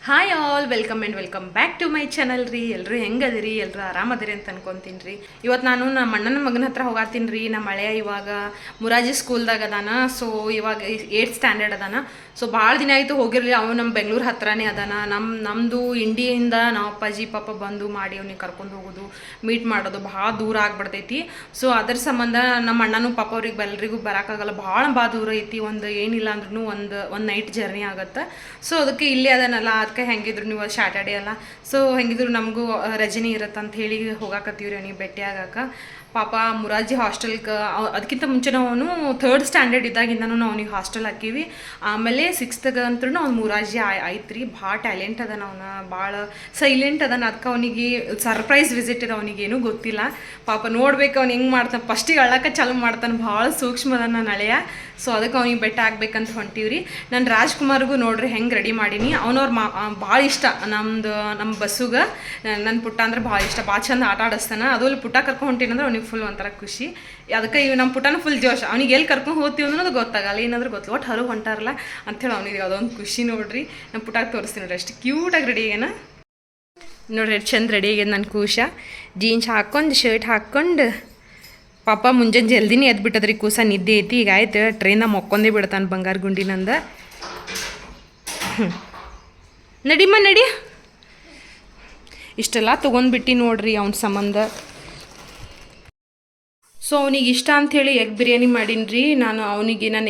Hi all, welcome and welcome back to my channel ರೀ. ಎಲ್ಲರೂ ಹೆಂಗದಿರಿ? ಎಲ್ಲರೂ ಆರಾಮದಿರಿ ಅಂತ ಅನ್ಕೊತೀನಿ ರೀ. ಇವತ್ತು ನಾನು ನಮ್ಮ ಅಣ್ಣನ ಮಗನ ಹತ್ರ ಹೋಗಾತೀನಿ ರೀ. ನಮ್ಮ ಹಳೆಯ ಇವಾಗ ಮುರಾಜಿ ಸ್ಕೂಲ್ದಾಗ ಅದಾನ. ಸೊ ಇವಾಗ 8th ಸ್ಟ್ಯಾಂಡರ್ಡ್ ಅದಾನ. ಸೊ ಭಾಳ ದಿನ ಆಯಿತು ಹೋಗಿರಲಿ. ಅವನು ನಮ್ಮ ಬೆಂಗಳೂರು ಹತ್ರನೇ ಅದಾನ. ನಮ್ಮದು ಇಂಡಿಯಿಂದ ನಾವು ಅಪ್ಪಾಜಿ ಪಾಪ ಬಂದು ಮಾಡಿ ಅವ್ನಿಗೆ ಕರ್ಕೊಂಡು ಹೋಗೋದು, ಮೀಟ್ ಮಾಡೋದು ಭಾಳ ದೂರ ಆಗ್ಬಿಡ್ತೈತಿ. ಸೊ ಅದ್ರ ಸಂಬಂಧ ನಮ್ಮ ಅಣ್ಣನೂ ಪಾಪ ಅವ್ರಿಗೆ ಎಲ್ಲರಿಗೂ ಬರೋಕ್ಕಾಗಲ್ಲ. ಭಾಳ ದೂರ ಐತಿ. ಒಂದು ಏನಿಲ್ಲ ಅಂದ್ರೂ ಒಂದು ನೈಟ್ ಜರ್ನಿ ಆಗುತ್ತೆ. ಸೊ ಅದಕ್ಕೆ ಇಲ್ಲೇ ಅದನ್ನಲ್ಲ, ಅದಕ್ಕೆ ಹೆಂಗಿದ್ರು ನೀವು ಸ್ಯಾಟರ್ಡೇ ಅಲ್ಲ, ಸೊ ಹೆಂಗಿದ್ರು ನಮಗೂ ರಜನಿ ಇರುತ್ತೆ ಅಂತ ಹೇಳಿ ಹೋಗಾಕತ್ತೀವಿ ರೀ ಅವ್ನಿಗೆ ಭೇಟಿ ಆಗಕ್ಕೆ. ಪಾಪ ಮುರಾರ್ಜಿ ಹಾಸ್ಟೆಲ್ಗೆ ಅದಕ್ಕಿಂತ ಮುಂಚೆ ಅವನು 3rd ಸ್ಟ್ಯಾಂಡರ್ಡ್ ಇದ್ದಾಗಿಂದನೂ ನಾವು ಅವನಿಗೆ ಹಾಸ್ಟೆಲ್ ಹಾಕೀವಿ. ಆಮೇಲೆ 6th ಅಂತೂ ಅವ್ನು ಮುರಾರ್ಜಿ ಆಯ್ತು ರೀ. ಭಾಳ ಟ್ಯಾಲೆಂಟ್ ಅದಾನ, ಅವನ ಭಾಳ ಸೈಲೆಂಟ್ ಅದಾನ. ಅದಕ್ಕೆ ಅವನಿಗೆ ಸರ್ಪ್ರೈಸ್ ವಿಸಿಟ್ ಇದೆ. ಅವನಿಗೇನು ಗೊತ್ತಿಲ್ಲ ಪಾಪ. ನೋಡ್ಬೇಕು ಅವ್ನು ಹೆಂಗೆ ಮಾಡ್ತಾನೆ. ಫಸ್ಟಿಗೆ ಅಳ್ಳಕ್ಕೆ ಚಾಲು ಮಾಡ್ತಾನೆ. ಭಾಳ ಸೂಕ್ಷ್ಮ ಅದ ನನ್ನ ಹಳೆಯ. ಸೊ ಅದಕ್ಕೆ ಅವ್ನಿಗೆ ಬೆಟ್ಟ ಆಗ್ಬೇಕಂತ ಹೊಂಟೀವಿ ರೀ. ನಾನು ರಾಜ್ಕುಮಾರ್ಗೂ ನೋಡ್ರಿ ಹೆಂಗೆ ರೆಡಿ ಮಾಡೀನಿ. ಅವನವ್ರು ಭಾಳ ಇಷ್ಟ ನಮ್ಮ ಬಸ್ಸುಗೆ. ನನ್ನ ಪುಟ್ಟ ಅಂದ್ರೆ ಭಾಳ ಇಷ್ಟ. ಭಾಳ ಚಂದ ಆಟ ಆಡಿಸ್ತಾನೆ. ಅದು ಅಲ್ಲಿ ಪುಟ್ಟ ಕರ್ಕೊಂಡು ಹೊಂಟೀನಿ ಅಂದ್ರೆ ಅವ್ನಿಗೆ ಫುಲ್ ಒಂಥರ ಖುಷಿ. ಅದಕ್ಕೆ ಇವು ನಮ್ಮ ಪುಟ್ಟನ ಫುಲ್ ಜೋಶ್. ಅವ್ನಿಗೆ ಎಲ್ಲಿ ಕರ್ಕೊಂಡು ಹೋಗ್ತೀವಿ ಅನ್ನೋದು ಗೊತ್ತಾಗಲ್ಲ, ಏನಾದರೂ ಗೊತ್ತಿಲ್ಲ. ಒಟ್ಟು ಹೊರಗೆ ಹೊಂಟಾರಲ್ಲ ಅಂಥೇಳಿ ಅವ್ನಿಗೆ ಅದೊಂದು ಖುಷಿ ನೋಡ್ರಿ. ನಮ್ಮ ಪುಟ್ಟಾಗಿ ತೋರಿಸ್ತೀನಿ ನೋಡ್ರಿ, ಅಷ್ಟು ಕ್ಯೂಟಾಗಿ ರೆಡಿ ಆಗ್ಯಾನ ನೋಡ್ರಿ. ಎಷ್ಟು ಚಂದ ರೆಡಿ ಆಗ್ಯದ ನನ್ನ ಕೂಶ. ಜೀನ್ಸ್ ಹಾಕ್ಕೊಂಡು ಶರ್ಟ್ ಹಾಕ್ಕೊಂಡು ಪಾಪ ಮುಂಜಾನೆ ಜಲ್ದಿನೇ ಎದ್ಬಿಟ್ಟದ್ರಿ. ಕೂಸ ನಿದ್ದೆ ಐತಿ. ಈಗ ಆಯ್ತು ಟ್ರೈನಾಗ ಮೊಕ್ಕೊಂದೇ ಬಿಡ್ತಾನೆ ಬಂಗಾರ ಗುಂಡಿನಂದ. ನಡಿಮ್ಮ ನಡಿ. ಇಷ್ಟೆಲ್ಲ ತೊಗೊಂಡ್ಬಿಟ್ಟು ನೋಡ್ರಿ ಅವನ ಸಂಬಂಧ. ಸೊ ಅವ್ನಿಗೆ ಇಷ್ಟ ಅಂಥೇಳಿ ಎಗ್ ಬಿರಿಯಾನಿ ಮಾಡೀನಿ ರೀ. ನಾನು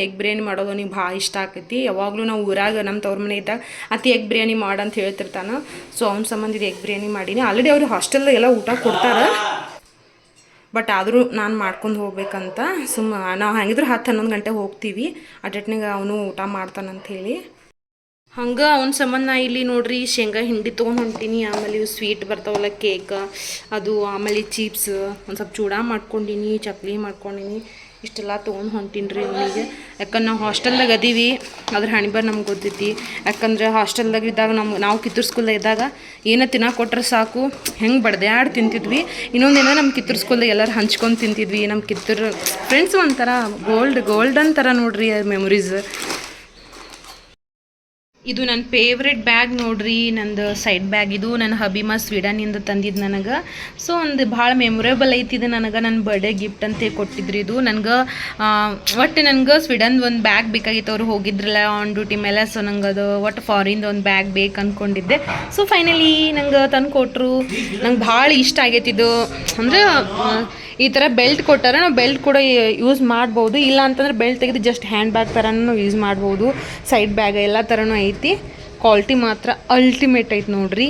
ಎಗ್ ಬಿರಿಯಾನಿ ಮಾಡೋದು ಅವ್ನಿಗೆ ಭಾಳ ಇಷ್ಟ ಆಕೈತಿ. ಯಾವಾಗಲೂ ನಾವು ಊರಾಗ ನಮ್ಮ ತವ್ರ ಮನೆ ಇದ್ದಾಗ ಎಗ್ ಬಿರಿಯಾನಿ ಮಾಡಂತ ಹೇಳ್ತಿರ್ತಾನೆ. ಸೊ ಅವ್ನ ಸಂಬಂಧ ಎಗ್ ಬಿರಿಯಾನಿ ಮಾಡೀನಿ. ಆಲ್ರೆಡಿ ಅವ್ರು ಹಾಸ್ಟೆಲ್ದಾಗೆಲ್ಲ ಊಟ ಕೊಡ್ತಾರೆ. ಬಟ್ ಆದರೂ ನಾನು ಮಾಡ್ಕೊಂಡು ಹೋಗ್ಬೇಕಂತ ನಾವು ಹಂಗಿದ್ರು 10-11 ಗಂಟೆ ಹೋಗ್ತೀವಿ. ಅಟೆಟ್ನಾಗ ಅವನು ಊಟ ಮಾಡ್ತಾನಂಥೇಳಿ ಹಂಗೆ ಅವ್ನ ಸಂಬಂಧ ನಾ ಇಲ್ಲಿ ನೋಡ್ರಿ ಶೇಂಗಾ ಹಿಂಡಿ ತೊಗೊಂಡು ಹೊಂಟೀನಿ. ಆಮೇಲೆ ಇವು ಸ್ವೀಟ್ ಬರ್ತಾವಲ್ಲ, ಕೇಕ್ ಅದು, ಆಮೇಲೆ ಚೀಪ್ಸ್, ಒಂದು ಸ್ವಲ್ಪ ಚೂಡ ಮಾಡ್ಕೊಂಡೀನಿ, ಚಕ್ಲಿ ಮಾಡ್ಕೊಂಡೀನಿ. ಇಷ್ಟೆಲ್ಲ ತೊಗೊಂಡು ಹೊಂಟೀನಿ ರೀ ಅವನಿಗೆ. ಯಾಕಂದ್ರೆ ನಾವು ಹಾಸ್ಟೆಲ್ದಾಗ ಅದೀವಿ. ಅದ್ರ ಹಣಿಬರ್ ನಮ್ಗೆ ಗೊತ್ತೈತಿ. ಯಾಕಂದ್ರೆ ಹಾಸ್ಟೆಲ್ದಾಗ ಇದ್ದಾಗ ನಾವು ಕಿತ್ತೂರು ಸ್ಕೂಲ್ದಾಗ ಇದ್ದಾಗ ಏನೋ ತಿನ್ನಕ್ಕೆ ಕೊಟ್ರೆ ಸಾಕು ಹೆಂಗೆ ಬಡ್ದಾಡಿ ತಿಂತಿದ್ವಿ. ಇನ್ನೊಂದೇನೋ ನಮ್ಮ ಕಿತ್ತೂರು ಸ್ಕೂಲ್ದಾಗ ಎಲ್ಲರೂ ಹಂಚ್ಕೊಂಡು ತಿಂತಿದ್ವಿ. ನಮ್ಮ ಕಿತ್ತೂರು ಫ್ರೆಂಡ್ಸ್ ಒಂಥರ ಗೋಲ್ಡನ್ ಥರ ನೋಡ್ರಿ ಮೆಮೊರೀಸ್. ಇದು ನನ್ನ ಫೇವ್ರೆಟ್ ಬ್ಯಾಗ್ ನೋಡ್ರಿ, ನಂದು ಸೈಡ್ ಬ್ಯಾಗ್. ಇದು ನನ್ನ ಹಬೀಮಾ ಸ್ವೀಡನಿಂದ ತಂದಿದ್ದು ನನಗೆ. ಸೊ ಒಂದು ಭಾಳ ಮೆಮೊರೇಬಲ್ ಐತಿ ಇದು ನನಗೆ. ನನ್ನ ಬರ್ಡೇ ಗಿಫ್ಟ್ ಅಂತ ಕೊಟ್ಟಿದ್ರು ಇದು ನನಗೆ. ಒಟ್ಟು ನನಗೆ ಸ್ವೀಡನ್ದು ಒಂದು ಬ್ಯಾಗ್ ಬೇಕಾಗಿತ್ತು. ಅವ್ರು ಹೋಗಿದ್ರಲ್ಲ ಆನ್ ಡ್ಯೂಟಿ ಮೇಲೆ. ಸೊ ನಂಗೆ ಅದು ಒಟ್ಟು ಫಾರಿನ್ದು ಒಂದು ಬ್ಯಾಗ್ ಬೇಕು ಅಂದ್ಕೊಂಡಿದ್ದೆ. ಸೊ ಫೈನಲಿ ನಂಗೆ ತಂದು ಕೊಟ್ಟರು. ನಂಗೆ ಭಾಳ ಇಷ್ಟ ಆಗೈತಿ ಇದು. ಅಂದರೆ ಈ ಥರ ಬೆಲ್ಟ್ ಕೊಟ್ಟಾರೆ, ನಾವು ಬೆಲ್ಟ್ ಕೂಡ ಯೂಸ್ ಮಾಡ್ಬೋದು. ಇಲ್ಲ ಅಂತಂದ್ರೆ ಬೆಲ್ಟ್ ತೆಗೆದು ಜಸ್ಟ್ ಹ್ಯಾಂಡ್ ಬ್ಯಾಗ್ ಥರನೂ ಯೂಸ್ ಮಾಡ್ಬೋದು. ಸೈಡ್ ಬ್ಯಾಗ್ ಎಲ್ಲ ಥರನೂ ಐತಿ. ಕ್ವಾಲಿಟಿ ಮಾತ್ರ ಅಲ್ಟಿಮೇಟ್ ಐತಿ ನೋಡ್ರಿ.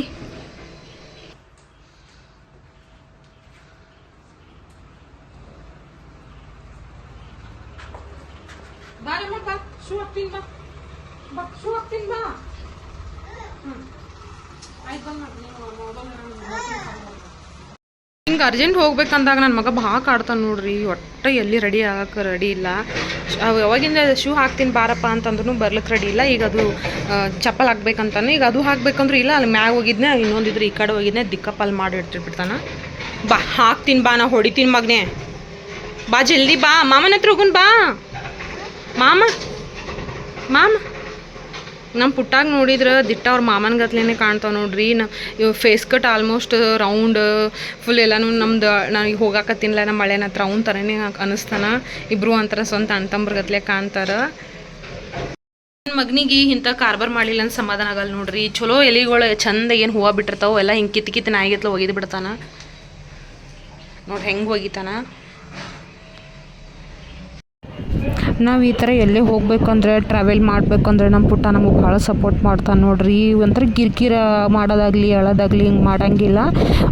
ಹಿಂಗೆ ಅರ್ಜೆಂಟ್ ಹೋಗ್ಬೇಕಂದಾಗ ನನ್ನ ಮಗ ಭಾಳ ಕಾಡ್ತಾನೆ ನೋಡ್ರಿ. ಒಟ್ಟು ಎಲ್ಲಿ ರೆಡಿ ಆಗಕ್ಕೆ ರೆಡಿ ಇಲ್ಲ. ಯಾವಾಗಿಂದ ಶೂ ಹಾಕ್ತೀನಿ ಬಾರಪ್ಪ ಅಂತಂದ್ರೂ ಬರ್ಲಿಕ್ಕೆ ರೆಡಿ ಇಲ್ಲ. ಈಗ ಅದು ಚಪ್ಪಲ್ ಹಾಕ್ಬೇಕಂತಾನೆ. ಈಗ ಅದು ಹಾಕ್ಬೇಕಂದ್ರೂ ಇಲ್ಲ. ಅಲ್ಲಿ ಮ್ಯಾಗ ಹೋಗಿದ್ನೆ, ಇನ್ನೊಂದಿದ್ರೆ ಈ ಕಡೆ ಹೋಗಿದ್ನೆ, ದಿಕ್ಕಪ್ಪಲ್ಲಿ ಮಾಡಿ ಇಡ್ತಿರ್ಬಿಡ್ತಾನೆ. ಬಾ ಹಾಕ್ತೀನಿ ಬಾ, ನಾ ಹೊಡಿತೀನಿ ಮಗನೇ, ಬಾ ಜಲ್ದಿ ಬಾ. ಮಾಮನ ಹತ್ರ ಹೋಗುನ್ ಬಾ. ಮಾಮ ನಮ್ಮ ಪುಟ್ಟಾಗ ನೋಡಿದ್ರೆ ದಿಟ್ಟ ಅವ್ರ ಮಾಮನ ಗತ್ಲೇನೆ ಕಾಣ್ತಾವೆ ನೋಡ್ರಿ. ಇವು face cut almost round full ಎಲ್ಲನೂ ನಮ್ದು. ನಾನು ಹೋಗಾಕತ್ತೀನಿಲ್ಲ ನಮ್ಮ ಮಳೆನ ಹತ್ರ ಅವ್ನ ಥರನೇ ಅನ್ನಿಸ್ತಾನೆ. ಇಬ್ಬರು ಒಂಥರ ಸ್ವಂತ ಅಣ್ತಂಬ್ರ ಗತ್ಲೆ ಕಾಣ್ತಾರೆ. ನನ್ನ ಮಗನಿಗೆ ಇಂಥ ಕಾರ್ಬಾರ್ ಮಾಡಲಿಲ್ಲ ಅಂತ ಸಮಾಧಾನ ಆಗಲ್ಲ ನೋಡ್ರಿ. ಚಲೋ ಎಲೆಗಳು ಚಂದ ಏನು ಹೂವು ಬಿಟ್ಟಿರ್ತಾವೆ ಎಲ್ಲ ಹಿಂಗೆ ಕಿತ್ತು ನಾಯಿಗೆತ್ಲ ಒಗಿದು ಬಿಡ್ತಾನೆ ನೋಡಿ ಹೆಂಗೆ ಒಗಿತಾನ. ನಾವು ಈ ಥರ ಎಲ್ಲೇ ಹೋಗ್ಬೇಕಂದ್ರೆ ಟ್ರಾವೆಲ್ ಮಾಡ್ಬೇಕಂದ್ರೆ ನಮ್ಮ ಪುಟ್ಟ ನಮಗೆ ಭಾಳ ಸಪೋರ್ಟ್ ಮಾಡ್ತಾನೆ ನೋಡ್ರಿ. ಒಂಥರ ಕಿರಿಕಿರ ಮಾಡೋದಾಗಲಿ ಅಳೋದಾಗಲಿ ಹಿಂಗೆ ಮಾಡೋಂಗಿಲ್ಲ.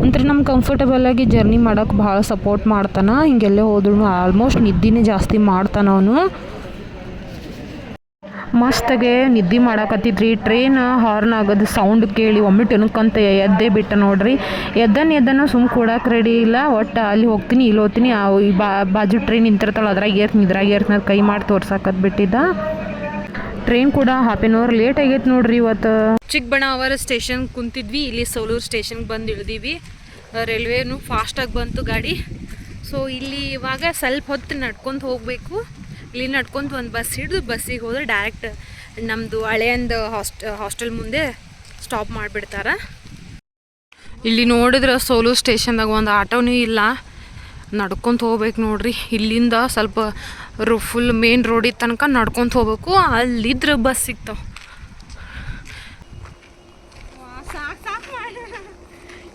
ಒಂಥರ ನಮ್ಗೆ ಕಂಫರ್ಟಬಲಾಗಿ ಜರ್ನಿ ಮಾಡೋಕೆ ಭಾಳ ಸಪೋರ್ಟ್ ಮಾಡ್ತಾನೆ. ಹಿಂಗೆಲ್ಲೇ ಹೋದ್ರೂ ಆಲ್ಮೋಸ್ಟ್ ನಿದ್ದಿನೇ ಜಾಸ್ತಿ ಮಾಡ್ತಾನೆ ಅವನು. ಮಸ್ತಾಗೆ ನಿದ್ದೆ ಮಾಡಾಕತ್ತಿದ್ರಿ. ಟ್ರೈನ್ ಹಾರ್ನ್ ಆಗೋದು ಸೌಂಡ್ ಕೇಳಿ ಒಮ್ಮೆ ಟೆನಕ್ಕಂತ ಎದ್ದೇ ಬಿಟ್ಟ ನೋಡ್ರಿ. ಎದ್ದನ ಸುಮ್ಮ ಕೊಡಕ್ಕೆ ರೆಡಿ ಇಲ್ಲ. ಒಟ್ಟು ಅಲ್ಲಿ ಹೋಗ್ತೀನಿ ಇಲ್ಲಿ ಹೋಗ್ತೀನಿ, ಈ ಬಾಜು ಟ್ರೈನ್ ನಿಂತಿರ್ತಾಳೆ ಅದ್ರಾಗ ಏರ್ತೀನಿ ಕೈ ಮಾಡಿ ತೋರ್ಸಾಕತ್ ಬಿಟ್ಟಿದ್ದ. ಟ್ರೈನ್ ಕೂಡ 1/2 hour ಲೇಟ್ ಆಗೈತೆ ನೋಡ್ರಿ ಇವತ್ತು. ಚಿಕ್ಕಬಳ್ಳಾಪುರ ಸ್ಟೇಷನ್ ಕುಂತಿದ್ವಿ. ಇಲ್ಲಿ ಸೋಲೂರು ಸ್ಟೇಷನ್ಗೆ ಬಂದು ಇಳಿದೀವಿ. ರೈಲ್ವೇನು ಫಾಸ್ಟಾಗಿ ಬಂತು ಗಾಡಿ. ಸೊ ಇಲ್ಲಿ ಇವಾಗ ಸ್ವಲ್ಪ ಹೊತ್ತು ನಡ್ಕೊತ ಹೋಗಬೇಕು. ಇಲ್ಲಿ ನಡ್ಕೊತ ಒಂದು ಬಸ್ ಹಿಡಿದು ಬಸ್ಸಿಗೆ ಹೋದ್ರೆ ಡೈರೆಕ್ಟ್ ನಮ್ಮದು ಹಳೆಯಂದು ಹಾಸ್ಟೆಲ್ ಮುಂದೆ ಸ್ಟಾಪ್ ಮಾಡಿಬಿಡ್ತಾರೆ. ಇಲ್ಲಿ ನೋಡಿದ್ರೆ ಸೋಲು ಸ್ಟೇಷನ್ದಾಗ ಒಂದು ಆಟೋನೂ ಇಲ್ಲ, ನಡ್ಕೊತ ಹೋಗ್ಬೇಕು ನೋಡ್ರಿ. ಇಲ್ಲಿಂದ ಸ್ವಲ್ಪ ಫುಲ್ ಮೇನ್ ರೋಡಿಗೆ ತನಕ ನಡ್ಕೊತ ಹೋಗ್ಬೇಕು, ಅಲ್ಲಿದ್ರೆ ಬಸ್ ಸಿಗ್ತಾವೆ.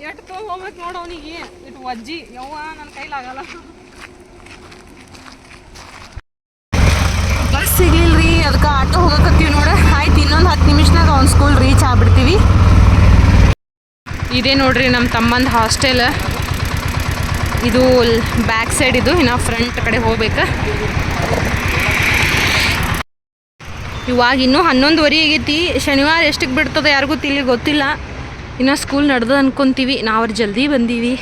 ಎಷ್ಟು ಹೋಗ್ಬೇಕು ನೋಡು ಅವನಿಗೆ, ಇಟ್ಟು ಅಜ್ಜಿ ಯವ್ವ ನನ್ನ ಕೈಲಾಗಲ್ಲ. ಬಸ್ ಸಿಗ್ಲಿಲ್ರಿ, ಅದಕ್ಕೆ ಆಟೋ ಹೋಗಕತ್ತೀವಿ ನೋಡ. ಆಯ್ತು, ಇನ್ನೊಂದು 10 ನಿಮಿಷನಾಗ ಅವ್ನ ಸ್ಕೂಲ್ ರೀಚ್ ಆಗ್ಬಿಡ್ತೀವಿ. ಇದೇ ನೋಡ್ರಿ ನಮ್ಮ ತಮ್ಮಂದು ಹಾಸ್ಟೆಲ್. ಇದು ಬ್ಯಾಕ್ ಸೈಡ್, ಇದು ಇನ್ನು ಫ್ರಂಟ್ ಕಡೆ ಹೋಗ್ಬೇಕು. ಇವಾಗ ಇನ್ನೂ 11:15 ಆಗೈತಿ. ಶನಿವಾರ ಎಷ್ಟಕ್ಕೆ ಬಿಡ್ತದೆ ಯಾರಿಗೂ ಗೊತ್ತಿಲ್ಲ. ಇನ್ನು ಸ್ಕೂಲ್ ನಡೆದ ಅನ್ಕೊತೀವಿ. ನಾವು ಜಲ್ದಿ ಬಂದೀವಿ.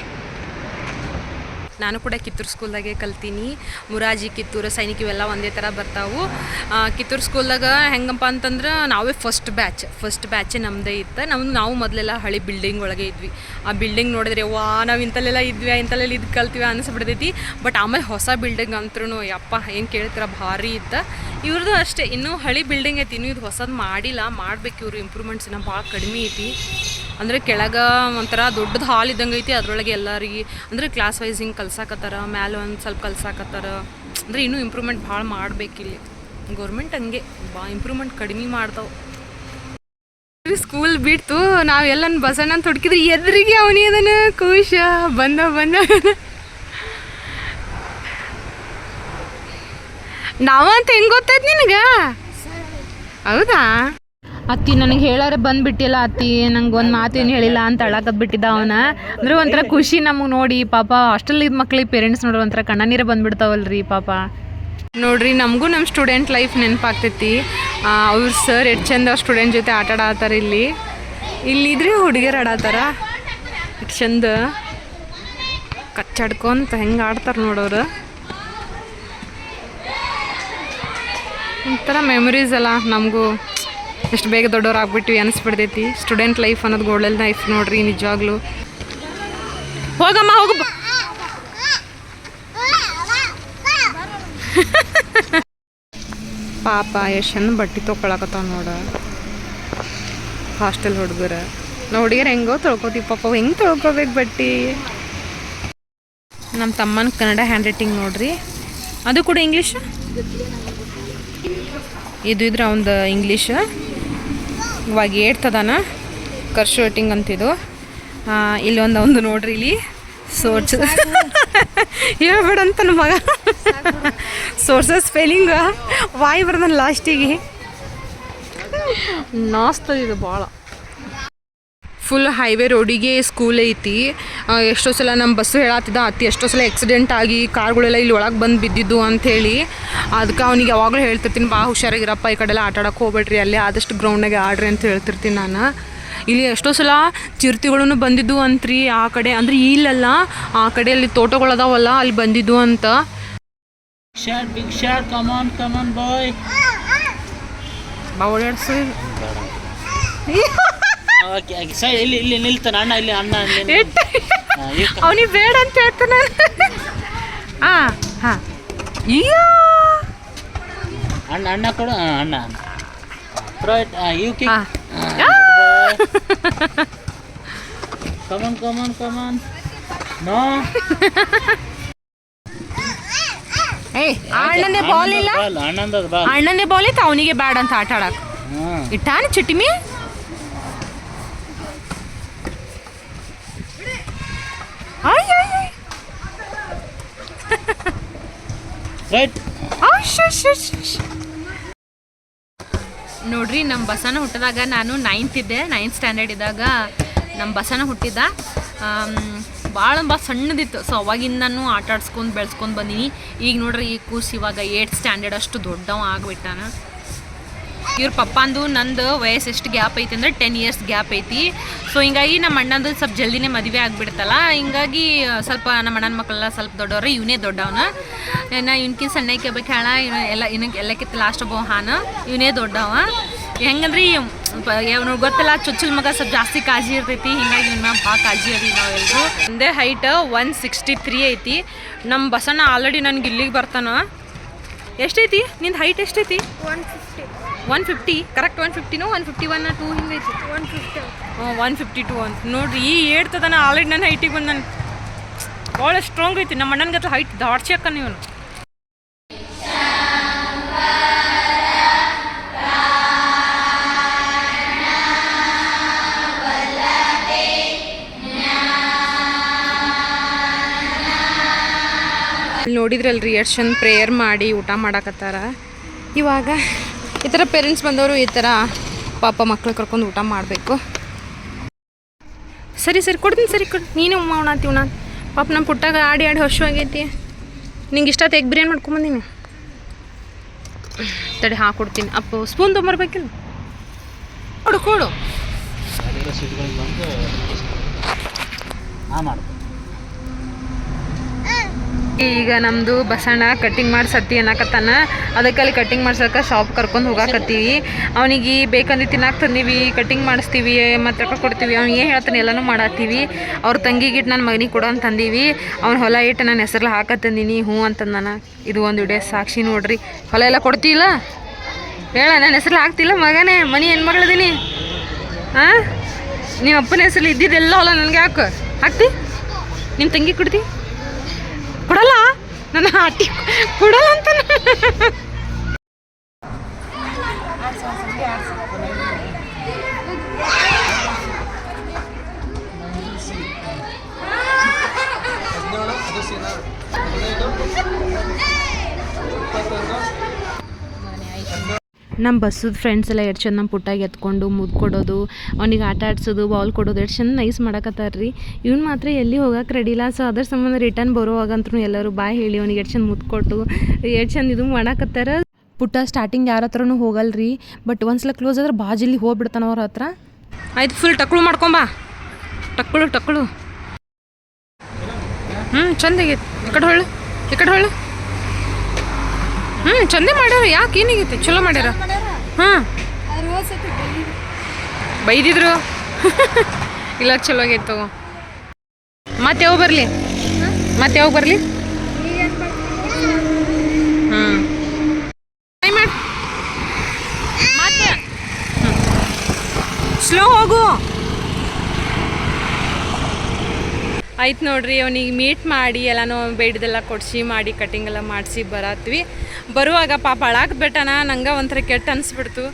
ನಾನು ಕೂಡ ಕಿತ್ತೂರು ಸ್ಕೂಲ್ದಾಗೆ ಕಲ್ತೀನಿ. ಮುರಾಜಿ, ಕಿತ್ತೂರು, ಸೈನಿಕ ಇವೆಲ್ಲ ಒಂದೇ ಥರ ಬರ್ತಾವೆ. ಕಿತ್ತೂರು ಸ್ಕೂಲ್ದಾಗ ಹೆಂಗಪ್ಪ ಅಂತಂದ್ರೆ ನಾವೇ ಫಸ್ಟ್ ಬ್ಯಾಚೇ ನಮ್ಮದೇ ಇತ್ತು. ನಾವು ಮೊದಲೆಲ್ಲ ಹಳೆ ಬಿಲ್ಡಿಂಗ್ ಒಳಗೆ ಇದ್ವಿ. ಆ ಬಿಲ್ಡಿಂಗ್ ನೋಡಿದ್ರೆ ವಾ ನಾವು ಇಂಥಲ್ಲೆಲ್ಲ ಇಂಥಲ್ಲೆಲ್ಲ ಇದು ಕಲ್ತೀವಿ ಅನಿಸ್ಬಿಡ್ತೈತಿ. ಬಟ್ ಆಮೇಲೆ ಹೊಸ ಬಿಲ್ಡಿಂಗ್ ಅಂತರೂ ಯಪ್ಪ ಏನು ಕೇಳ್ತೀರ ಭಾರಿ ಇತ್ತು. ಇವ್ರದ್ದು ಅಷ್ಟೇ, ಇನ್ನೂ ಹಳೆ ಬಿಲ್ಡಿಂಗ್ ಐತಿ, ಇನ್ನೂ ಇದು ಹೊಸದು ಮಾಡಿಲ್ಲ. ಮಾಡ್ಬೇಕು ಇವರು. ಇಂಪ್ರೂವ್ಮೆಂಟ್ಸ್ ಇನ್ನೂ ಭಾಳ ಕಡಿಮೆ ಐತಿ. ಅಂದರೆ ಕೆಳಗೆ ಒಂಥರ ದೊಡ್ಡದು ಹಾಲ್ ಇದ್ದಂಗೆ ಐತಿ. ಅದರೊಳಗೆ ಎಲ್ಲರಿಗೆ ಅಂದರೆ ಕ್ಲಾಸ್ ವೈಸ್ ಹಿಂಗೆ ಕಲ್ಸಾಕತ್ತಾರ, ಮ್ಯಾಲೆ ಒಂದು ಸ್ವಲ್ಪ ಕಲ್ಸಾಕತ್ತಾರ. ಅಂದರೆ ಇನ್ನೂ ಇಂಪ್ರೂವ್ಮೆಂಟ್ ಭಾಳ ಮಾಡ್ಬೇಕಿಲ್ಲಿ. ಗೌರ್ಮೆಂಟ್ ಹಂಗೆ ಇಂಪ್ರೂವ್ಮೆಂಟ್ ಕಡಿಮೆ ಮಾಡ್ತಾವೆ. ಸ್ಕೂಲ್ ಬಿಟ್ಟು ನಾವೆಲ್ಲ ಬಸಣ್ಣ ಅಂತ ಹುಡುಕಿದ್ರೆ ಎದುರಿಗೆ ಅವನಿ ಅದನ್ನ ಖುಷ ಬಂದ ನಾವಂತ ಹೆಂಗೆ ಗೊತ್ತೈತೆ ನಿನಗೆ? ಹೌದಾ? ಅತ್ತಿ ನನಗೆ ಹೇಳಾರೆ ಬಂದುಬಿಟ್ಟಿಲ್ಲ ಅತ್ತಿ, ನಂಗೆ ಒಂದು ಮಾತೇನು ಹೇಳಿಲ್ಲ ಅಂತ ಅಳಕತ್ ಬಿಟ್ಟಿದ್ದ ಅವನ. ಅಂದರೆ ಒಂಥರ ಖುಷಿ ನಮಗೆ ನೋಡಿ. ಪಾಪ ಹಾಸ್ಟೆಲ್ ಇದ್ದ ಮಕ್ಳಿಗೆ ಪೇರೆಂಟ್ಸ್ ನೋಡ್ರಿ ಒಂಥರ ಕಣ್ಣ ನೀರೇ ಬಂದುಬಿಡ್ತಾವಲ್ರಿ ಪಾಪ. ನೋಡ್ರಿ ನಮಗೂ ನಮ್ಮ ಸ್ಟೂಡೆಂಟ್ ಲೈಫ್ ನೆನಪಾಗ್ತೈತಿ. ಅವ್ರು ಸರ್ ಎಷ್ಟು ಚಂದ ಸ್ಟೂಡೆಂಟ್ ಜೊತೆ ಆಟ ಆಡತ್ತಾರ. ಇಲ್ಲಿದ್ರೆ ಹುಡುಗಿಯರು ಆಡತ್ತಾರ ಎಷ್ಟು ಚಂದ ಕಚ್ಚಾಡ್ಕೊಂತ ಹೆಂಗೆ ಆಡ್ತಾರೆ ನೋಡೋರು. ಒಂಥರ ಮೆಮೊರೀಸ್ ಅಲ್ಲ ನಮಗೂ. ಎಷ್ಟು ಬೇಗ ದೊಡ್ಡವ್ರು ಆಗ್ಬಿಟ್ವಿ ಅನಿಸ್ಬಿಡ್ತೈತಿ. ಸ್ಟೂಡೆಂಟ್ ಲೈಫ್ ಅನ್ನೋದು ಗೋಲ್ಡನ್ ಲೈಫ್ ನೋಡ್ರಿ ನಿಜವಾಗ್ಲೂ. ಹೋಗಮ್ಮ ಹೋಗು. ಪಾಪ ಎಷ್ಟು ಚಂದ ಬಟ್ಟೆ ತೊಗೊಳಕತ್ತಾವ ನೋಡ ಹಾಸ್ಟೆಲ್ ಹುಡುಗರು. ನಾವು ಹುಡುಗಿಯರು ಹೆಂಗೋ ತೊಳ್ಕೊತೀವಿ ಪಾಪ, ಹೆಂಗೆ ತೊಳ್ಕೊಬೇಕು ಬಟ್ಟೆ. ನಮ್ಮ ತಮ್ಮನ ಕನ್ನಡ ಹ್ಯಾಂಡ್ ರೈಟಿಂಗ್ ನೋಡ್ರಿ, ಅದು ಕೂಡ ಇಂಗ್ಲೀಷ್. ಇದು ಇದ್ರೆ ಅವನದು ಇಂಗ್ಲೀಷ್. ಇವಾಗ 8th ಅದಾನ, ಕರ್ಷ್ ರೈಟಿಂಗ್ ಅಂತಿದು. ಇಲ್ಲಿ ಒಂದು ನೋಡ್ರಿ, ಇಲ್ಲಿ ಸೋರ್ಸ್ ಹೇಳ್ಬೇಡ ಅಂತ ನಮ್ಮ ಮಗ. ಸೋರ್ಸಸ್ ಸ್ಪೆಲ್ಲಿಂಗ್ ವಾಯ್ ಬರ್ದನ್ ಲಾಸ್ಟಿಗೆ. ನಾಸ್ತದ ಇದು ಭಾಳ. ಫುಲ್ ಹೈವೇ ರೋಡಿಗೆ ಸ್ಕೂಲ್ ಐತಿ. ಎಷ್ಟೋ ಸಲ ನಮ್ಮ ಬಸ್ಸು ಹೇಳತ್ತಿದ್ದ ಅತ್ತಿ ಎಷ್ಟೋ ಸಲ ಆಕ್ಸಿಡೆಂಟ್ ಆಗಿ ಕಾರ್ಗಳೆಲ್ಲ ಇಲ್ಲಿ ಒಳಗೆ ಬಂದು ಬಿದ್ದಿದ್ದು ಅಂಥೇಳಿ. ಅದಕ್ಕೆ ಅವ್ನಿಗೆ ಯಾವಾಗಲೂ ಹೇಳ್ತಿರ್ತೀನಿ, ಬಾ ಹುಷಾರಾಗಿರಪ್ಪ, ಈ ಕಡೆ ಎಲ್ಲ ಆಟ ಆಡೋಕೆ ಹೋಗ್ಬೇಡ್ರಿ, ಅಲ್ಲೇ ಆದಷ್ಟು ಗ್ರೌಂಡ್ನಾಗೆ ಆಡ್ರಿ ಅಂತ ಹೇಳ್ತಿರ್ತೀನಿ ನಾನು. ಇಲ್ಲಿ ಎಷ್ಟೋ ಸಲ ಚಿರತೆಗಳೂ ಬಂದಿದ್ದು ಅಂತ್ರಿ ಆ ಕಡೆ. ಅಂದರೆ ಇಲ್ಲಲ್ಲ, ಆ ಕಡೆ ಅಲ್ಲಿ ತೋಟಗಳದಾವಲ್ಲ ಅಲ್ಲಿ ಬಂದಿದ್ದು ಅಂತ. ಬಿಗ್ ಶಾಟ್, ಕಮಾನ್ ಬಾಯ್. ಬಾ ಓಡಾಡ್ಸು. ಇಲ್ಲಿ ನಿಲ್ತಾನ ಅಣ್ಣ, ಇಲ್ಲಿ ಅಣ್ಣ ಅವನಿಗೆ ಬೇಡ ಅಂತ ಹೇಳ್ತಾನ. ಅಣ್ಣ ಕೊಡು, ಅಣ್ಣ ಕಮಾನ್ ನೋ. ಅಣ್ಣನೇ ಬಾಲ್ ಇಲ್ಲ, ಅಣ್ಣನೇ ಬಾಲ್ ಇತ್ತು, ಅವನಿಗೆ ಬ್ಯಾಡ ಅಂತ ಆಟ ಆಡಕ್ ಇಟ್ಟಾನ ಚಿಟ್ಟಿಮಿ. ನೋಡ್ರಿ ನಮ್ಮ ಬಸನ ಹುಟ್ಟಿದಾಗ ನಾನು 9th ಇದ್ದೆ. 9th ಸ್ಟ್ಯಾಂಡರ್ಡ್ ಇದ್ದಾಗ ನಮ್ಮ ಬಸನ ಹುಟ್ಟಿದ್ದ. ಭಾಳ ಸಣ್ಣದಿತ್ತು. ಸೊ ಅವಾಗಿಂದನೂ ಆಟ ಆಡ್ಸ್ಕೊಂಡು ಬೆಳೆಸ್ಕೊಂಡು ಬಂದೀನಿ. ಈಗ ನೋಡ್ರಿ ಈ ಕೂಸು ಇವಾಗ 8th ಸ್ಟ್ಯಾಂಡರ್ಡ್ ಅಷ್ಟು ದೊಡ್ಡವ ಆಗ್ಬಿಟ್ಟಾನ. ಇವ್ರ ಪಪ್ಪಂದು ನಂದು ವಯಸ್ಸು ಎಷ್ಟು ಗ್ಯಾಪ್ ಐತಿ ಅಂದರೆ 10 years ಗ್ಯಾಪ್ ಐತಿ. ಸೊ ಹಿಂಗಾಗಿ ನಮ್ಮ ಅಣ್ಣಂದು ಸ್ವಲ್ಪ ಜಲ್ದಿನೇ ಮದುವೆ ಆಗಿಬಿಡ್ತಲ್ಲ, ಹಿಂಗಾಗಿ ಸ್ವಲ್ಪ ನಮ್ಮ ಅಣ್ಣನ ಮಕ್ಕಳೆಲ್ಲ ಸ್ವಲ್ಪ ದೊಡ್ಡವ್ರೆ. ಇವನೇ ದೊಡ್ಡವನ. ಇವನ್ಕಿಂತ ಸಣ್ಣಕ್ಕೆ ಬೇಕು ಹೇಳ, ಎಲ್ಲ ಎಲ್ಲಕ್ಕಿಂತ ಲಾಸ್ಟ್ ಒಬ್ಬ ಹಾನ, ಇವನೇ ದೊಡ್ಡವ. ಹೆಂಗಂದ್ರೆ ಅವ್ನು ಗೊತ್ತಿಲ್ಲ ಚೊಚ್ಚಲ್ ಮಗ ಸ್ವಲ್ಪ ಜಾಸ್ತಿ ಕಾಳಜಿ ಇರ್ತೈತಿ, ಹಿಂಗಾಗಿ ಇವ್ನ ಭಾಳ ಕಾಳಜಿ ಅದಿ ನಾವು ಎಲ್ಲರೂ. ಒಂದೇ ಹೈಟ್ 163 ಐತಿ. ನಮ್ಮ ಬಸಣ್ಣ ಆಲ್ರೆಡಿ ನನಗೆ ಇಲ್ಲಿಗೆ ಬರ್ತಾನ. ಎಷ್ಟೈತಿ ನಿಂದು ಹೈಟ್ ಎಷ್ಟೈತಿ? 150 ಕರೆಕ್ಟ್. 150 151 2 ಹಿಂಗೈತಿ. 152 ಅಂತ ನೋಡ್ರಿ. ಈ ಹೇಳ್ತದಾನ ಆಲ್ರೆಡಿ ನನ್ನ ಹೈಟಿಗೆ ಬಂದು ನಾನು ಭಾಳ ಸ್ಟ್ರಾಂಗ್ ಐತಿ. ನಮ್ಮ ಅಣ್ಣನ ಗತ್ರ ಹೈಟ್ ದಾಡ್ಸ್ಯಾಕ ನೀವು. ನೋಡಿದ್ರಲ್ರಿ ಎಷ್ಟು ಚಂದ ಪ್ರೇಯರ್ ಮಾಡಿ ಊಟ ಮಾಡಾಕತ್ತಾರ. ಇವಾಗ ಈ ಥರ ಪೇರೆಂಟ್ಸ್ ಬಂದವರು ಈ ಥರ ಪಾಪ ಮಕ್ಳು ಕರ್ಕೊಂಡು ಊಟ ಮಾಡಬೇಕು. ಸರಿ ಕೊಡ್ತೀನಿ, ಸರಿ ಕೊಡು. ನೀನು ಉಣ್ಣಾತೀವ್ ನಾನು ಪಾಪ ನಮ್ಮ ಪುಟ್ಟಾಗ ಆಡಿ ಹಶು ಆಗೈತಿ. ನಿಂಗೆ ಇಷ್ಟ ಎಗ್ ಬಿರಿಯಾನಿ ಮಾಡ್ಕೊಂಬಂದಿನಿ. ತಡಿ ಹಾಕ್ಕೊಡ್ತೀನಿ. ಅಪ್ಪ ಸ್ಪೂನ್ ತೊಗೊಂಬರ್ಬೇಕಿಲ್ಲ? ಕೊಡು. ಈಗ ನಮ್ಮದು ಬಸಣ್ಣ ಕಟ್ಟಿಂಗ್ ಮಾಡ್ಸತ್ತಿ ಅನ್ನಕತ್ತಾನ. ಅದಕ್ಕೆ ಅಲ್ಲಿ ಕಟ್ಟಿಂಗ್ ಮಾಡ್ಸಕ್ಕೆ ಶಾಪ್ ಕರ್ಕೊಂಡು ಹೋಗಾಕತ್ತೀವಿ. ಅವನಿಗೆ ಬೇಕಂದು ತಿನ್ನಾಕ ತಂದೀವಿ, ಕಟ್ಟಿಂಗ್ ಮಾಡಿಸ್ತೀವಿ ಮತ್ತು ರೊಕ್ಕ ಕೊಡ್ತೀವಿ. ಅವ್ನು ಏನು ಹೇಳ್ತಾನೆ ಎಲ್ಲನೂ ಮಾಡತ್ತೀವಿ. ಅವ್ರ ತಂಗಿಗಿಟ್ಟು ನನ್ನ ಮಗನಿಗೆ ಕೊಡೋ ಅಂತ ತಂದೀವಿ. ಅವ್ನು ಹೊಲ ಇಟ್ಟು ನಾನು ಹೆಸರಲ್ಲಿ ಹಾಕತ್ತಂದೀನಿ. ಹ್ಞೂ ಅಂತಂದು ನಾನು. ಇದು ಒಂದು ವಿಡಿಯೋ ಸಾಕ್ಷಿ ನೋಡ್ರಿ. ಹೊಲ ಎಲ್ಲ ಕೊಡ್ತೀಲ್ಲ ಹೇಳ, ನನ್ನ ಹೆಸರಲ್ಲಿ ಹಾಕ್ತಿಲ್ಲ ಮಗನೇ. ಮನೆ ಹೆಣ್ಮಗಳದೀನಿ. ಹಾಂ, ನಿಮ್ಮ ಅಪ್ಪನ ಹೆಸರಲ್ಲಿ ಇದ್ದಿದ್ದೆಲ್ಲ ಹೊಲ ನನಗೆ ಹಾಕ್ತಿ. ನಿಮ್ಮ ತಂಗಿ ಕೊಡ್ತಿ? ಕೊಡಲ್ಲ, ನನ್ನ ಅಟ್ಟಿ ಕೊಡಲ್ಲ ಅಂತ. ನಮ್ಮ ಬಸ್ಸದ ಫ್ರೆಂಡ್ಸ್ ಎಲ್ಲ ಎಷ್ಟು ಚಂದ ನಮ್ಮ ಪುಟ್ಟಾಗಿ ಎತ್ಕೊಂಡು ಮುದ್ದು ಕೊಡೋದು, ಅವ್ನಿಗೆ ಆಟ ಆಡ್ಸೋದು, ಬಾಲ್ ಕೊಡೋದು ಎಷ್ಟು ಚಂದ ನೈಸ್ ಮಾಡಕತ್ತಾರ ರೀ. ಇವ್ನು ಮಾತ್ರ ಎಲ್ಲಿ ಹೋಗಕ್ಕೆ ರೆಡಿಲ್ಲ. ಸೊ ಅದ್ರ ಸಂಬಂಧ ರಿಟರ್ನ್ ಬರೋವಾಗಂತೂ ಎಲ್ಲರೂ ಬಾಯ್ ಹೇಳಿ ಅವ್ನಿಗೆ ಎಷ್ಟು ಚಂದ ಮುದ್ದು ಕೊಟ್ಟು ಎಷ್ಟು ಚಂದ ಇದು ಮಾಡಕತ್ತಾರ. ಪುಟ್ಟ ಸ್ಟಾರ್ಟಿಂಗ್ ಯಾರ ಹತ್ರನೂ ಹೋಗಲ್ರಿ, ಬಟ್ ಒಂದ್ಸಲ ಕ್ಲೋಸ್ ಆದ್ರೆ ಬಾಜಲ್ಲಿ ಹೋಗ್ಬಿಡ್ತಾನೆ ಅವ್ರ ಹತ್ರ. ಆಯ್ತು, ಫುಲ್ ಟಕ್ಳು ಮಾಡ್ಕೊಂಬಾ. ಟಕ್ಳು ಚಂದಾಗೈತಿ. ಈ ಕಡೆ ಹೊಳ್ಳು. ಚಂದ ಮಾಡ್ಯಾರ. ಯಾಕೆ ಏನಾಗೈತಿ? ಚಲೋ ಮಾಡ್ಯಾರ. ಹಾಂ, ಬೈದಿದ್ರು ಇಲ್ಲ, ಚಲೋ ಆಗೈತೆ ತಗೋ. ಮತ್ತೆ ಯಾವಾಗ ಬರಲಿ? ಟ್ರೈ ಮಾಡಿ ಮತ್ತೆ. ಸ್ಲೋ ಹೋಗು. ಆಯ್ತು ನೋಡ್ರಿ. ಅವನಿಗೆ ಮೀಟ್ ಮಾಡಿ ಎಲ್ಲನೂ ಬೇಡ್ದೆಲ್ಲ ಕೊಡಿಸಿ ಮಾಡಿ ಕಟಿಂಗ್ ಎಲ್ಲ ಮಾಡಿಸಿ ಬರತ್ವಿ. ಬರುವಾಗ ಪಾಪ ಅಳಾಕ್ಬಿಟ್ಟಾನ. ನಂಗೆ ಒಂಥರ ಕೆಟ್ಟ ಅನಿಸ್ಬಿಡ್ತು.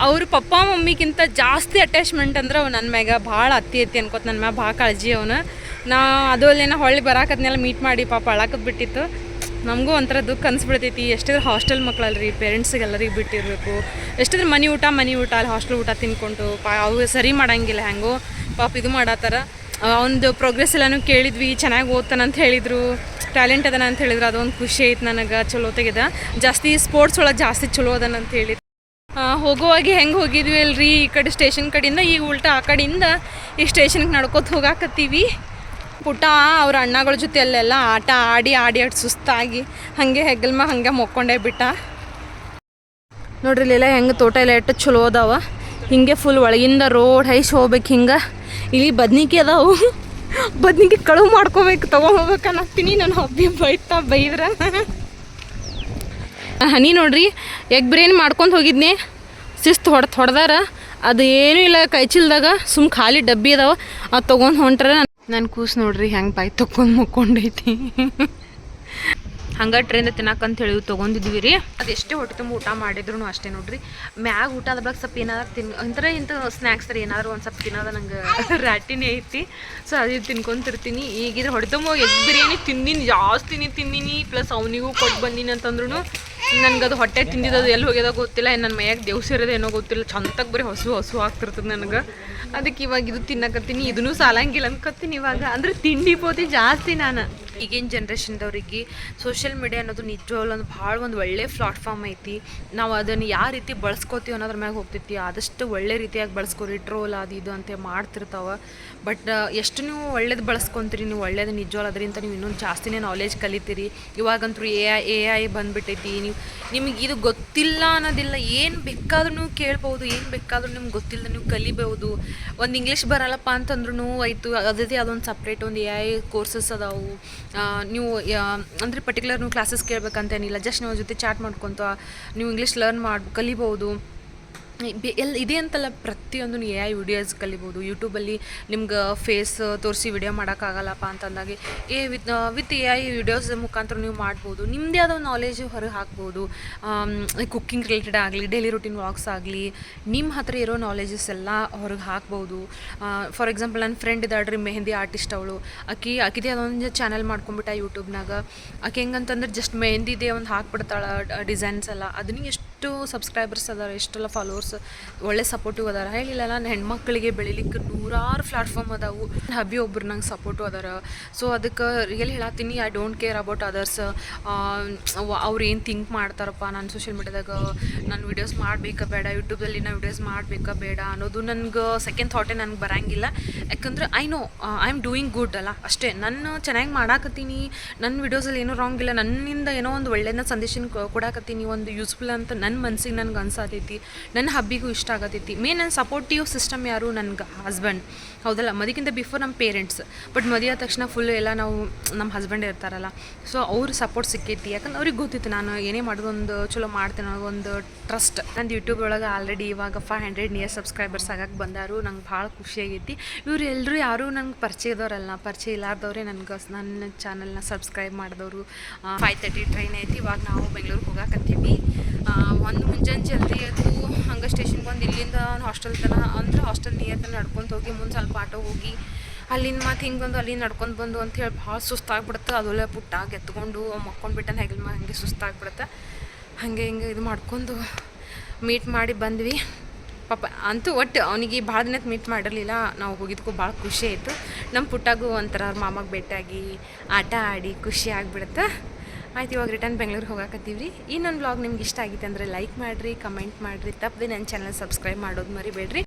ಅವ್ರ ಪಪ್ಪ ಮಮ್ಮಿಗಿಂತ ಜಾಸ್ತಿ ಅಟ್ಯಾಚ್ಮೆಂಟ್ ಅಂದ್ರೆ ಅವು ನನ್ನ ಮ್ಯಾಗ ಭಾಳ ಅತ್ತಿ ಅನ್ಕೋತ. ನನ್ನ ಮ್ಯಾಗ ಭಾಳ ಕಾಳಜಿ ಅವನು. ನಾ ಅದು ಅಲ್ಲೇನೋ ಹೊಳ್ಳಿ ಬರಾಕದ್ನೆಲ್ಲ ಮೀಟ್ ಮಾಡಿ ಪಾಪ ಅಳಾಕದ್ ಬಿಟ್ಟಿತ್ತು. ನಮಗೂ ಒಂಥರ ದುಃಖ ಅನಿಸ್ಬಿಡ್ತೈತಿ. ಎಷ್ಟಿದ್ರೆ ಹಾಸ್ಟೆಲ್ ಮಕ್ಕಳಲ್ರಿ, ಪೇರೆಂಟ್ಸಿಗೆಲ್ಲರಿಗೆ ಬಿಟ್ಟಿರಬೇಕು. ಎಷ್ಟಿದ್ರೆ ಮನೆ ಊಟ ಅಲ್ಲಿ ಹಾಸ್ಟೆಲ್ ಊಟ ತಿನ್ಕೊಂಡು ಅವು ಸರಿ ಮಾಡೋಂಗಿಲ್ಲ. ಹೆಂಗೋ ಪಾಪ ಇದು ಮಾಡತ್ತಾರ. ಅವನದು ಪ್ರೋಗ್ರೆಸ್ ಎಲ್ಲನೂ ಕೇಳಿದ್ವಿ. ಚೆನ್ನಾಗಿ ಓದ್ತಾನಂತ ಹೇಳಿದರು, ಟ್ಯಾಲೆಂಟ್ ಅದಾನ ಅಂತ ಹೇಳಿದ್ರು. ಅದೊಂದು ಖುಷಿ ಐತೆ ನನಗೆ. ಚಲೋ ತೆಗೆದ ಜಾಸ್ತಿ ಸ್ಪೋರ್ಟ್ಸ್ ಒಳಗೆ ಜಾಸ್ತಿ ಚಲೋ ಅದಾನ ಅಂತ ಹೇಳಿದ್ರು. ಹೋಗುವಾಗ ಹೆಂಗೆ ಹೋಗಿದ್ವಿ ಅಲ್ರಿ, ಈ ಕಡೆ ಸ್ಟೇಷನ್ ಕಡೆಯಿಂದ ಈಗ ಉಲ್ಟಾ ಆ ಕಡೆಯಿಂದ ಈ ಸ್ಟೇಷನ್ಗೆ ನಡ್ಕೋತ ಹೋಗಾಕತ್ತೀವಿ. ಪುಟ್ಟ ಅವ್ರ ಅಣ್ಣಗಳ ಜೊತೆ ಅಲ್ಲೆಲ್ಲ ಆಟ ಆಡಿ ಸುಸ್ತಾಗಿ ಹಾಗೆ ಹೆಗಲ್ಮ ಹಂಗೆ ಮೊಕ್ಕೊಂಡೇ ಬಿಟ್ಟ. ನೋಡ್ರಿ ಇಲ್ಲೆಲ್ಲ ಹೆಂಗೆ ತೋಟ ಎಲ್ಲ ಎಷ್ಟು ಚಲೋ ಅದಾವ. ಹಿಂಗೆ ಫುಲ್ ಒಳಗಿಂದ ರೋಡ್ ಹೈಸ್ ಹೋಗ್ಬೇಕು. ಹಿಂಗೆ ಇಲ್ಲಿ ಬದ್ನಿಕಾಯಿ ಅದಾವು. ಬದ್ನಿಕಾಯಿ ಕಳುವು ಮಾಡ್ಕೋಬೇಕು, ತೊಗೊಂಡೋಗ್ಬೇಕು ಅನ್ನತ್ತೀನಿ. ನಾನು ಹಬ್ಬಿ ಬೈದ್ರೆ ಹನಿ ನೋಡ್ರಿ. ಎಗ್ ಬಿರಿಯಾನಿ ಮಾಡ್ಕೊಂಡು ಹೋಗಿದ್ನಿ. ಶಿಸ್ತು ಹೊಡೆದಾರ. ಅದು ಏನೂ ಇಲ್ಲ ಕೈಚೀಲ್ದಾಗ, ಸುಮ್ಮ ಖಾಲಿ ಡಬ್ಬಿ ಅದಾವ. ಅದು ತೊಗೊಂಡು ಹೊಂಟ್ರ. ನನ್ನ ಕೂಸು ನೋಡ್ರಿ ಹೆಂಗೆ ಬಾಯಿ ತೊಗೊಂಡು ಮುಕ್ಕೊಂಡೈತಿ. ಹಂಗೆ ಟ್ರೈನ್ ತಿನ್ನಕ್ಕಂತ ಹೇಳಿ ತೊಗೊಂಡಿದ್ವಿ ರೀ. ಅದು ಎಷ್ಟೇ ಹೊಟ್ಟೆ ತುಂಬ ಊಟ ಮಾಡಿದ್ರು ಅಷ್ಟೇ ನೋಡ್ರಿ. ಮ್ಯಾಗ ಊಟ ಅದ ಬಗ್ಗೆ ಸ್ವಲ್ಪ ಏನಾದ್ರು ಅಂದ್ರೆ ಇಂಥ ಸ್ನ್ಯಾಕ್ಸ್ ಥರ ಏನಾದ್ರು ಒಂದು ಸ್ವಲ್ಪ ತಿನ್ನೋದು ನಂಗೆ ರ್ಯಾಟಿನೇ ಐತಿ. ಸೊ ಅದು ತಿನ್ಕೊಂತಿರ್ತೀನಿ. ಈಗಿದ್ರೆ ಹೊಟ್ಟೆ ತುಂಬ ಎಗ್ ಬಿರಿಯಾನಿ ಜಾಸ್ತಿನೇ ತಿಂದೀನಿ. ಪ್ಲಸ್ ಅವನಿಗೂ ಕೊಟ್ಟು ಬಂದೀನಿ ಅಂತಂದ್ರೂ ನನಗೆ ಅದು ಹೊಟ್ಟೆ ತಿಂದಿದ್ದು ಎಲ್ಲಿ ಹೋಗ್ಯದ ಗೊತ್ತಿಲ್ಲ. ನನ್ನ ಮೈಯಾಗ ದೇವ್ಸಿರೋದು ಏನೋ ಗೊತ್ತಿಲ್ಲ. ಚಂದಕ್ಕೆ ಬರೀ ಹಸು ಆಗ್ತಿರ್ತದೆ ನನಗೆ. ಅದಕ್ಕೆ ಇವಾಗ ಇದು ತಿನ್ನಕತ್ತೀನಿ. ಇದನ್ನೂ ಸಾಲಂಗಿಲ್ಲ ಅನ್ಕೋತೀನಿ ಇವಾಗ. ಅಂದ್ರೆ ತಿಂಡಿ ಪೋತಿ ಜಾಸ್ತಿ ನಾನು. ಈಗಿನ ಜನ್ರೇಷನ್ದವ್ರಿಗೆ ಸೋಷಿಯಲ್ ಮೀಡಿಯಾ ಅನ್ನೋದು ನಿಜವಾಗ್ಲೂ ಒಂದು ಭಾಳ ಒಂದು ಒಳ್ಳೆ ಪ್ಲಾಟ್ಫಾರ್ಮ್ ಐತಿ. ನಾವು ಅದನ್ನು ಯಾವ ರೀತಿ ಬಳಸ್ಕೋತೀವಿ ಅನ್ನೋದ್ರ ಮ್ಯಾಗ ಹೋಗ್ತೈತಿ. ಆದಷ್ಟು ಒಳ್ಳೆ ರೀತಿಯಾಗಿ ಬಳಸ್ಕೊರಿ. ಟ್ರೋಲ್ ಅದು ಇದು ಅಂತ ಮಾಡ್ತಿರ್ತಾವೆ. ಬಟ್ ಎಷ್ಟು ನೀವು ಒಳ್ಳೇದು ಬಳಸ್ಕೊತೀರಿ, ನೀವು ಒಳ್ಳೇದು ನಿಜವಾಗ್ಲೂ ಅದರಿಂದ ನೀವು ಇನ್ನೊಂದು ಜಾಸ್ತಿನೇ ನಾಲೆಜ್ ಕಲಿತೀರಿ. ಇವಾಗಂತೂ ಎ ಐ ಬಂದುಬಿಟ್ಟೈತಿ. ನಿಮಗೆ ಇದು ಗೊತ್ತಿಲ್ಲ ಅನ್ನೋದಿಲ್ಲ, ಏನು ಬೇಕಾದ್ರೂ ನೀವು ಕೇಳ್ಬೋದು, ಏನು ಬೇಕಾದ್ರೂ ನಿಮ್ಗೆ ಗೊತ್ತಿಲ್ಲ ನೀವು ಕಲಿಬೋದು. ಒಂದು ಇಂಗ್ಲೀಷ್ ಬರಲ್ಲಪ್ಪ ಅಂತಂದ್ರೂ ಆಯಿತು, ಅದೇ ಅದೊಂದು ಸಪ್ರೇಟ್ ಒಂದು ಎ ಐ ಕೋರ್ಸಸ್ ಅದಾವು. ನೀವು ಅಂದರೆ ಪರ್ಟಿಕ್ಯುಲರ್ ನೀವು ಕ್ಲಾಸಸ್ ಕೇಳಬೇಕಂತೇನಿಲ್ಲ, ಜಸ್ಟ್ ನೀವು ಜೊತೆ ಚಾಟ್ ಮಾಡ್ಕೊತ ನೀವು ಇಂಗ್ಲೀಷ್ ಲರ್ನ್ ಕಲಿಬೋದು. ಇದೆ ಅಂತಲ್ಲ, ಪ್ರತಿಯೊಂದು ಎ ಐ ವಿಡಿಯೋಸ್ ಕಲಿಬೋದು. ಯೂಟ್ಯೂಬಲ್ಲಿ ನಿಮ್ಗೆ ಫೇಸ್ ತೋರಿಸಿ ವಿಡಿಯೋ ಮಾಡೋಕ್ಕಾಗಲ್ಲಪ್ಪ ಅಂತಂದಾಗೆ ವಿತ್ ಎ ಐ ವಿಡಿಯೋಸ್ ಮುಖಾಂತರ ನೀವು ಮಾಡ್ಬೋದು. ನಿಮ್ಮದೇ ಆದ ನಾಲೆಜ್ ಹೊರಗೆ ಹಾಕ್ಬೋದು. ಕುಕ್ಕಿಂಗ್ ರಿಲೇಟೆಡ್ ಆಗಲಿ, ಡೈಲಿ ರೂಟೀನ್ ವ್ಲಾಗ್ಸ್ ಆಗಲಿ, ನಿಮ್ಮ ಹತ್ರ ಇರೋ ನಾಲೆಜಸ್ ಎಲ್ಲ ಹೊರಗೆ ಹಾಕ್ಬೋದು. ಫಾರ್ ಎಕ್ಸಾಂಪಲ್ ನನ್ನ ಫ್ರೆಂಡ್ ಇದ್ದಾಳ್ರಿ, ಮೆಹಂದಿ ಆರ್ಟಿಸ್ಟ್ ಅವಳು. ಆಕಿದೇ ಅದೊಂದು ಚಾನಲ್ ಮಾಡ್ಕೊಂಬಿಟ್ಟ ಯೂಟ್ಯೂಬ್ನಾಗ. ಆಕೆ ಹೆಂಗಂತಂದ್ರೆ ಜಸ್ಟ್ ಮೆಹಂದಿದೇ ಒಂದು ಹಾಕ್ಬಿಡ್ತಾಳೆ ಡಿಸೈನ್ಸ್ ಎಲ್ಲ. ಅದನ್ನ ಎಷ್ಟು ಸಬ್ಸ್ಕ್ರೈಬರ್ಸ್ ಅದಾರ, ಎಷ್ಟೆಲ್ಲ ಫಾಲೋವರ್ಸ್, ಒಳ್ಳೆ ಸಪೋರ್ಟಿವ್ ಅದಾರ. ಹೇಳಿಲ್ಲ ನಾನು ಹೆಣ್ಮಕ್ಳಿಗೆ ಬೆಳಿಲಿಕ್ಕೆ ನೂರಾರು ಪ್ಲಾಟ್ಫಾರ್ಮ್ ಅದಾವು. ಹಬ್ಬಿ ಒಬ್ರು ನಂಗೆ ಸಪೋರ್ಟು ಅದಾರ. ಸೊ ಅದಕ್ಕೆ ರಿಯಲ್ ಹೇಳತ್ತೀನಿ, I don't care about others. ಅವ್ರು ಏನು ಥಿಂಕ್ ಮಾಡ್ತಾರಪ್ಪ, ನಾನು ಸೋಷಿಯಲ್ ಮೀಡ್ಯಾದಾಗ ನಾನು ವೀಡಿಯೋಸ್ ಮಾಡಬೇಕಾ ಬೇಡ, ಯೂಟ್ಯೂಬಲ್ಲಿ ನಾನು ವೀಡಿಯೋಸ್ ಮಾಡಬೇಕಾ ಬೇಡ ಅನ್ನೋದು ನನಗೆ ಸೆಕೆಂಡ್ ಥಾಟೇ ನನಗೆ ಬರೋಂಗಿಲ್ಲ. ಯಾಕಂದ್ರೆ I know I am doing good ಅಲ್ಲ, ಅಷ್ಟೇ. ನಾನು ಚೆನ್ನಾಗಿ ಮಾಡಾಕತ್ತೀನಿ, ನನ್ನ ವೀಡಿಯೋಸಲ್ಲಿ ಏನೂ ರಾಂಗ್ ಇಲ್ಲ, ನನ್ನಿಂದ ಏನೋ ಒಂದು ಒಳ್ಳೆಯದನ್ನ ಸಂದೇಶನ ಕೊಡಾಕತ್ತೀನಿ, ಒಂದು ಯೂಸ್ಫುಲ್ ಅಂತ ನನ್ನ ಮನಸ್ಸಿಗೆ ನನಗೆ ಅನ್ಸಾತೈತಿ, ನನ್ನ ಹಬ್ಬಿಗೂ ಇಷ್ಟ ಆಗತೈತಿ. ಮೇನ್ ನನ್ನ ಸಪೋರ್ಟಿವ್ ಸಿಸ್ಟಮ್ ಯಾರು, ನನಗೆ ಹಸ್ಬೆಂಡ್. ಹೌದಲ್ಲ, ಮದುವೆಗಿಂತ ಬಿಫೋರ್ ನಮ್ಮ ಪೇರೆಂಟ್ಸ್. ಬಟ್ ಮದುವೆ ಆದ ತಕ್ಷಣ ಫುಲ್ ಎಲ್ಲ ನಾವು ನಮ್ಮ ಹಸ್ಬೆಂಡ್ ಇರ್ತಾರಲ್ಲ, ಸೊ ಅವ್ರ ಸಪೋರ್ಟ್ ಸಿಕ್ಕೈತಿ. ಯಾಕಂದ್ರೆ ಅವ್ರಿಗೆ ಗೊತ್ತಿತ್ತು ನಾನು ಏನೇ ಮಾಡೋದು ಒಂದು ಚಲೋ ಮಾಡ್ತೇನೆ ಅನ್ನೋ ಒಂದು ಟ್ರಸ್ಟ್. ನಂದು ಯೂಟ್ಯೂಬ್ ಒಳಗೆ ಆಲ್ರೆಡಿ ಇವಾಗ 500 ನಿಯರ್ ಸಬ್ಸ್ಕ್ರೈಬರ್ಸ್ ಆಗಕ್ಕೆ ಬಂದಾರು. ನಂಗೆ ಭಾಳ ಖುಷಿಯಾಗೈತಿ. ಇವ್ರು ಎಲ್ಲರೂ ಯಾರೂ ನಂಗೆ ಪರಿಚಯದವ್ರಲ್ಲ, ಪರಿಚಯ ಇಲ್ಲಾರ್ದವ್ರೆ ನನ್ನ ಚಾನಲ್ನ ಸಬ್ಸ್ಕ್ರೈಬ್ ಮಾಡಿದವರು. 5:30 ಟ್ರೈನ್ ಐತಿ. ಇವಾಗ ನಾವು ಬೆಂಗಳೂರಿಗೆ ಹೋಗಾಕತ್ತೀವಿ. ಒಂದು ಮುಂಜಾನೆ ಜಲ್ದಿ ಅದು ಹಂಗೆ ಸ್ಟೇಷನ್ಗೆ ಬಂದು ಇಲ್ಲಿಂದ ಹಾಸ್ಟೆಲ್ ತನಕ, ಅಂದ್ರೆ ಹಾಸ್ಟೆಲ್ ನಿಯರ್ ತನಕ ನಡ್ಕೊತ ಹೋಗಿ, ಮುಂದೆ ಸ್ವಲ್ಪ ಆಟೋ ಹೋಗಿ ಅಲ್ಲಿಂದ ಮತ್ತೆ ಹಿಂಗೆ ಬಂದು ಅಲ್ಲಿಂದ ನಡ್ಕೊಂಡು ಬಂದು ಅಂಥೇಳಿ ಭಾಳ ಸುಸ್ತಾಗ್ಬಿಡುತ್ತೆ. ಅದೊಳ್ಳೆ ಪುಟ್ಟಾಗಿ ಎತ್ಕೊಂಡು ಮಕ್ಕೊಂಡ್ಬಿಟ್ಟೆ ಹೆಗಲ್ ಮ್ಯಾಗ ಹಂಗೆ ಸುಸ್ತಾಗ್ಬಿಡುತ್ತೆ. ಹಾಗೆ ಹಿಂಗೆ ಇದು ಮಾಡ್ಕೊಂಡು ಮೀಟ್ ಮಾಡಿ ಬಂದ್ವಿ. ಪಾಪ ಅಂತೂ ಒಟ್ಟು ಅವನಿಗೆ ಭಾಳ ದಿನಕ್ಕೆ ಮೀಟ್ ಮಾಡಿರಲಿಲ್ಲ. ನಾವು ಹೋಗಿದ್ದಕ್ಕೂ ಭಾಳ ಖುಷಿ ಆಯಿತು. ನಮ್ಮ ಪುಟ್ಟಾಗೂ ಒಂಥರ ಅವ್ರ ಮಾಮಾಗೆ ಭೇಟಿಯಾಗಿ ಆಟ ಆಡಿ ಖುಷಿ ಆಗಿಬಿಡುತ್ತೆ. ಆಯ್ತು, ಇವಾಗ ರಿಟರ್ನ್ ಬೆಂಗಳೂರಿಗೆ ಹೋಗಾಕತ್ತೀವಿ ರೀ. ಈ ನನ್ನ ವ್ಲಾಗ್ ನಿಮ್ಗೆ ಇಷ್ಟ ಆಗಿತ್ತು ಅಂದರೆ ಲೈಕ್ ಮಾಡಿರಿ, ಕಮೆಂಟ್ ಮಾಡಿರಿ, ತಪ್ಪದೆ ನನ್ನ ಚಾನಲ್ ಸಬ್ಸ್ಕ್ರೈಬ್ ಮಾಡೋದು ಮರಿಬೇಡ್ರಿ.